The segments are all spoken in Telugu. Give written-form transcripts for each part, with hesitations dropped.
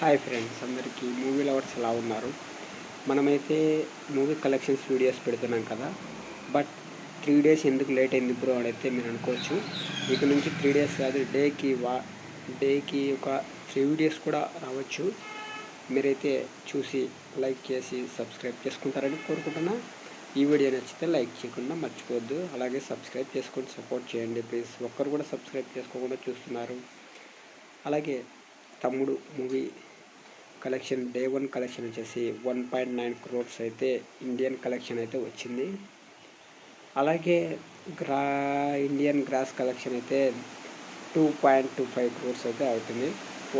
హాయ్ ఫ్రెండ్స్, అందరికీ మూవీ లవర్స్ ఎలా ఉన్నారు? మనమైతే మూవీ కలెక్షన్స్ వీడియోస్ పెడుతున్నాం కదా. బట్ 3 డేస్ ఎందుకు లేట్ అయింది బ్రో అని అయితే మీరు అనుకోవచ్చు. ఇక నుంచి 3 డేస్ కాదు, డేకి ఒక 3 వీడియోస్ కూడా రావచ్చు. మీరైతే చూసి లైక్ చేసి సబ్స్క్రైబ్ చేసుకుంటారని కోరుకుంటున్నా. ఈ వీడియో నచ్చితే లైక్ చేయకుండా మర్చిపోవద్దు. అలాగే సబ్స్క్రైబ్ చేసుకొని సపోర్ట్ చేయండి ప్లీజ్. ఒక్కరు కూడా సబ్స్క్రైబ్ చేసుకోకుండా చూస్తున్నారు. అలాగే తమ్ముడు మూవీ కలెక్షన్ డే 1 కలెక్షన్ వచ్చేసి 1.9 crores అయితే ఇండియన్ కలెక్షన్ అయితే వచ్చింది. అలాగే ఇండియన్ గ్రాస్ కలెక్షన్ అయితే 2.25 crores అయితే అవుతుంది.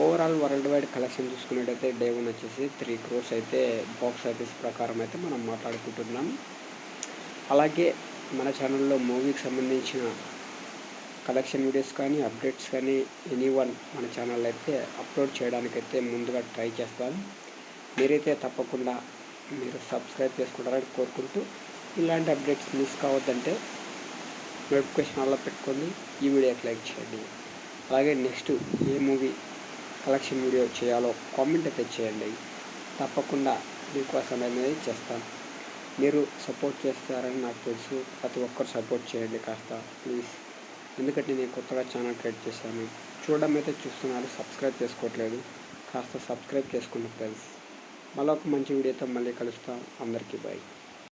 ఓవరాల్ వరల్డ్ వైడ్ కలెక్షన్ చూసుకున్నట్టయితే డే 1 వచ్చేసి 3 crores అయితే బాక్స్ ఆఫీస్ ప్రకారం అయితే మనం మాట్లాడుకుంటున్నాం. అలాగే మన ఛానల్లో మూవీకి సంబంధించిన కలెక్షన్ వీడియోస్ కానీ అప్డేట్స్ కానీ ఎనీవన్ మన ఛానల్ అయితే అప్లోడ్ చేయడానికైతే ముందుగా ట్రై చేస్తాను. మీరైతే తప్పకుండా మీరు సబ్స్క్రైబ్ చేసుకుంటారని కోరుకుంటూ, ఇలాంటి అప్డేట్స్ మిస్ కావద్దంటే నోటిఫికేషన్ ఆన్లో పెట్టుకొని ఈ వీడియోకి లైక్ చేయండి. అలాగే నెక్స్ట్ ఏ మూవీ కలెక్షన్ వీడియో చేయాలో కామెంట్ అయితే చేయండి. తప్పకుండా మీకోసం అనేది చేస్తాను. మీరు సపోర్ట్ చేస్తారని నాకు తెలుసు. ప్రతి ఒక్కరు సపోర్ట్ చేయండి కాస్త ప్లీజ్. ఎందుకంటే నేను కొత్తగా ఛానల్ క్రియేట్ చేశాను. చూడడం అయితే చూస్తున్నారు, సబ్స్క్రైబ్ చేసుకోవట్లేదు. కాస్త సబ్స్క్రైబ్ చేసుకోండి ఫ్రెండ్స్. మళ్ళీ ఒక మంచి వీడియోతో మళ్ళీ కలుస్తాం. అందరికీ బాయ్.